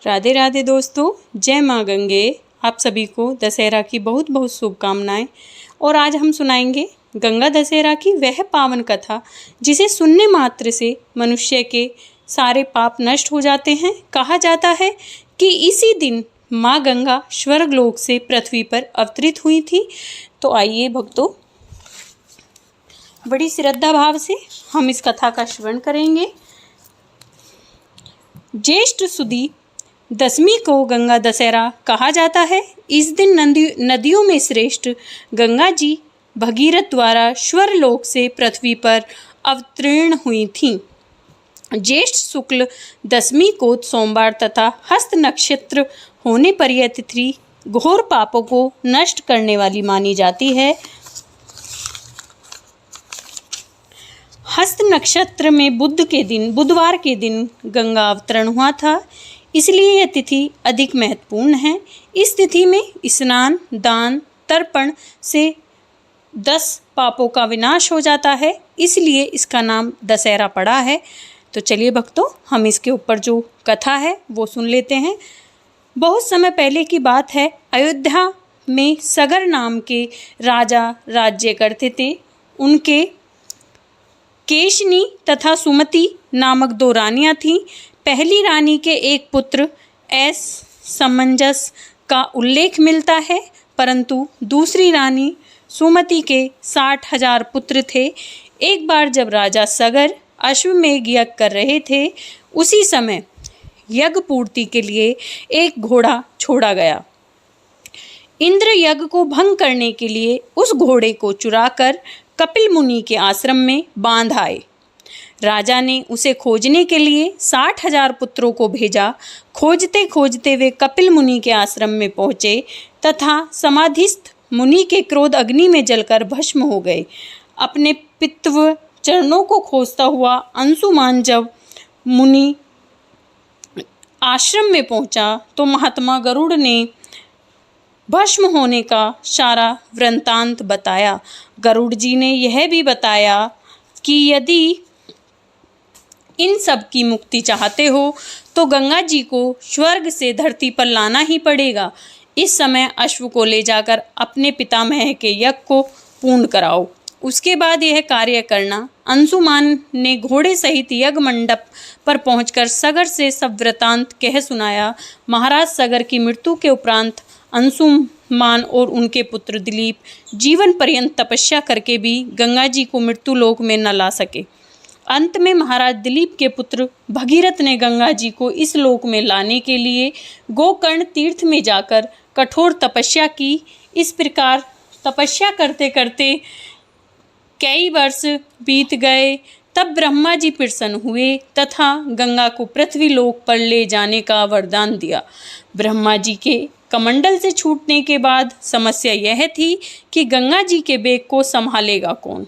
राधे राधे दोस्तों, जय माँ गंगे। आप सभी को दशहरा की बहुत बहुत शुभकामनाएं। और आज हम सुनाएंगे गंगा दशहरा की वह पावन कथा जिसे सुनने मात्र से मनुष्य के सारे पाप नष्ट हो जाते हैं। कहा जाता है कि इसी दिन माँ गंगा स्वर्गलोक से पृथ्वी पर अवतरित हुई थी। तो आइए भक्तों, बड़ी श्रद्धा भाव से हम इस कथा का श्रवण करेंगे। ज्येष्ठ सुदी दशमी को गंगा दशहरा कहा जाता है। इस दिन नदियों में श्रेष्ठ गंगा जी भगीरथ द्वारा स्वर्गलोक से पृथ्वी पर अवतीर्ण हुई थीं। ज्येष्ठ शुक्ल दशमी को सोमवार तथा हस्त नक्षत्र होने पर यह तिथि घोर पापों को नष्ट करने वाली मानी जाती है। हस्त नक्षत्र में बुधवार के दिन गंगा अवतरण हुआ था, इसलिए यह तिथि अधिक महत्वपूर्ण है। इस तिथि में स्नान, दान, तर्पण से 10 पापों का विनाश हो जाता है, इसलिए इसका नाम दशहरा पड़ा है। तो चलिए भक्तों, हम इसके ऊपर जो कथा है वो सुन लेते हैं। बहुत समय पहले की बात है। अयोध्या में सगर नाम के राजा राज्य करते थे। उनके केशनी तथा सुमति नामक 2 रानियां थीं। पहली रानी के एक पुत्र एस समंजस का उल्लेख मिलता है, परंतु दूसरी रानी सुमति के 60,000 पुत्र थे। एक बार जब राजा सगर अश्वमेध यज्ञ कर रहे थे, उसी समय यज्ञ पूर्ति के लिए एक घोड़ा छोड़ा गया। इंद्र यज्ञ को भंग करने के लिए उस घोड़े को चुराकर कपिल मुनि के आश्रम में बांध आए। राजा ने उसे खोजने के लिए 60,000 पुत्रों को भेजा। खोजते खोजते वे कपिल मुनि के आश्रम में पहुँचे तथा समाधिस्थ मुनि के क्रोध अग्नि में जलकर भस्म हो गए। अपने पितृ चरणों को खोजता हुआ अंशुमान जब मुनि आश्रम में पहुंचा तो महात्मा गरुड़ ने भस्म होने का सारा वृत्तांत बताया। गरुड़ जी ने यह भी बताया कि यदि इन सब की मुक्ति चाहते हो तो गंगा जी को स्वर्ग से धरती पर लाना ही पड़ेगा। इस समय अश्व को ले जाकर अपने पितामह के यज्ञ को पूर्ण कराओ, उसके बाद यह कार्य करना। अंशुमान ने घोड़े सहित यज्ञ मंडप पर पहुंचकर सगर से सब वृत्तांत कह सुनाया। महाराज सगर की मृत्यु के उपरांत अंशुमान और उनके पुत्र दिलीप जीवन पर्यंत तपस्या करके भी गंगा जी को मृत्यु लोक में न ला सके। अंत में महाराज दिलीप के पुत्र भगीरथ ने गंगा जी को इस लोक में लाने के लिए गोकर्ण तीर्थ में जाकर कठोर तपस्या की। इस प्रकार तपस्या करते करते कई वर्ष बीत गए। तब ब्रह्मा जी प्रसन्न हुए तथा गंगा को पृथ्वी लोक पर ले जाने का वरदान दिया। ब्रह्मा जी के कमंडल से छूटने के बाद समस्या यह थी कि गंगा जी के बेग को संभालेगा कौन।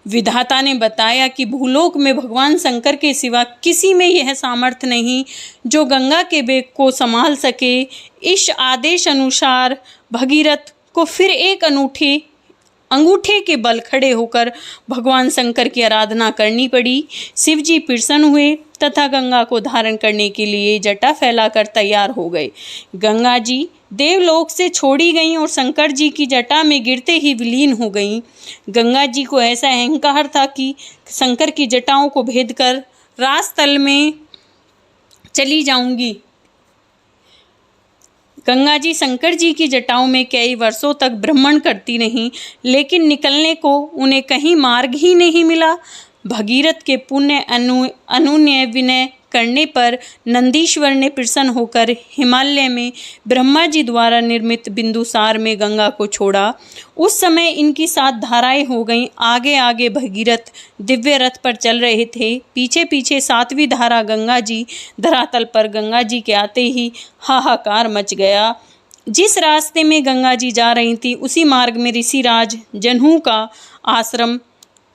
विधाता ने बताया कि भूलोक में भगवान शंकर के सिवा किसी में यह सामर्थ्य नहीं जो गंगा के बेग को संभाल सके। इस आदेश अनुसार भगीरथ को फिर एक अंगूठे के बल खड़े होकर भगवान शंकर की आराधना करनी पड़ी। शिव जी प्रसन्न हुए तथा गंगा को धारण करने के लिए जटा फैलाकर तैयार हो गए। गंगा जी देवलोक से छोड़ी गईं और शंकर जी की जटा में गिरते ही विलीन हो गईं। गंगा जी को ऐसा अहंकार था कि शंकर की जटाओं को भेद कर राजतल में चली जाऊंगी। गंगा जी शंकर जी की जटाओं में कई वर्षों तक भ्रमण करती रहीं, लेकिन निकलने को उन्हें कहीं मार्ग ही नहीं मिला। भगीरथ के पुण्य अनुनय विनय करने पर नंदीश्वर ने प्रसन्न होकर हिमालय में ब्रह्मा जी द्वारा निर्मित बिंदुसार में गंगा को छोड़ा। उस समय इनकी 7 धाराएं हो गईं। आगे आगे भगीरथ दिव्य रथ पर चल रहे थे, पीछे पीछे 7वीं धारा गंगा जी। धरातल पर गंगा जी के आते ही हाहाकार मच गया। जिस रास्ते में गंगा जी जा रही थी उसी मार्ग में ऋषिराज जनहू का आश्रम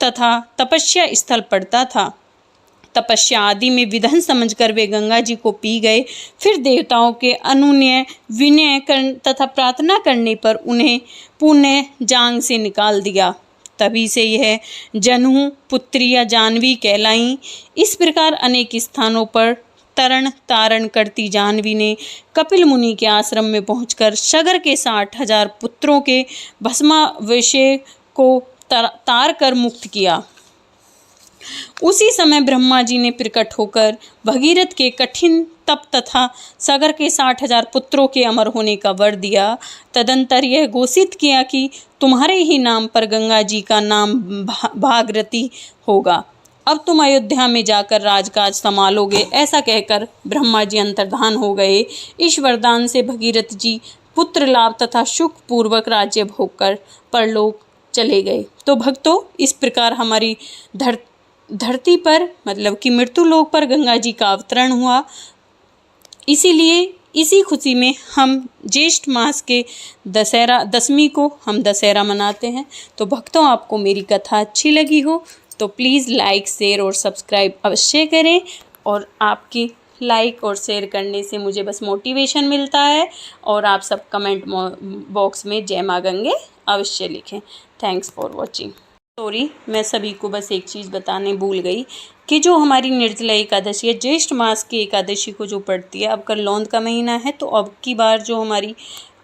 तथा तपस्या स्थल पड़ता था। तपस्या आदि में विधन समझकर वे गंगा जी को पी गए। फिर देवताओं के अनुनय विनय तथा प्रार्थना करने पर उन्हें पुण्य जांग से निकाल दिया। तभी से यह जनहू पुत्री या जानवी कहलाई। इस प्रकार अनेक स्थानों पर तरण तारण करती जाह्नवी ने कपिल मुनि के आश्रम में पहुंचकर सगर के 60,000 पुत्रों के भस्मावशेष को तार कर मुक्त किया। उसी समय ब्रह्मा जी ने प्रकट होकर भगीरथ के कठिन तप तथा सागर के 60,000 पुत्रों के अमर होने का वर दिया। तदंतर यह घोषित किया कि तुम्हारे ही नाम पर गंगा जी का नाम भागीरथी होगा। अब तुम अयोध्या में जाकर राजकाज संभालोगे। ऐसा कहकर ब्रह्मा जी अंतर्धान हो गए। इस वरदान से भगीरथ जी पुत्र लाभ तथा सुख पूर्वक राज्य भोग कर परलोक चले गए। तो भक्तों, इस प्रकार हमारी धरती पर मतलब कि मृत्यु लोक पर गंगा जी का अवतरण हुआ। इसीलिए इसी खुशी में हम ज्येष्ठ मास के दशमी को हम दशहरा मनाते हैं। तो भक्तों, आपको मेरी कथा अच्छी लगी हो तो प्लीज़ लाइक, शेयर और सब्सक्राइब अवश्य करें। और आपकी लाइक और शेयर करने से मुझे बस मोटिवेशन मिलता है। और आप सब कमेंट बॉक्स में जय माँ गंगे अवश्य लिखें। Thanks for watching. सॉरी, मैं सभी को बस एक चीज़ बताने भूल गई कि जो हमारी निर्जला एकादशी है, ज्येष्ठ मास की एकादशी को जो पड़ती है, अब कल लौंद का महीना है, तो अब की बार जो हमारी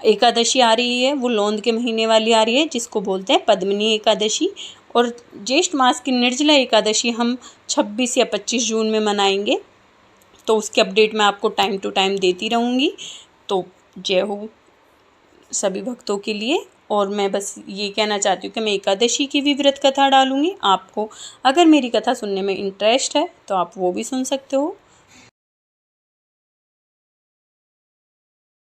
एकादशी आ रही है वो लौंद के महीने वाली आ रही है, जिसको बोलते हैं पद्मिनी एकादशी। और ज्येष्ठ मास की निर्जला एकादशी हम 26 या 25 जून में मनाएंगे। तो उसकी अपडेट मैं आपको टाइम टू टाइम देती रहूँगी। तो जय हो सभी भक्तों के लिए। और मैं बस ये कहना चाहती हूँ कि मैं एकादशी की भी व्रत कथा डालूँगी। आपको अगर मेरी कथा सुनने में इंटरेस्ट है तो आप वो भी सुन सकते हो।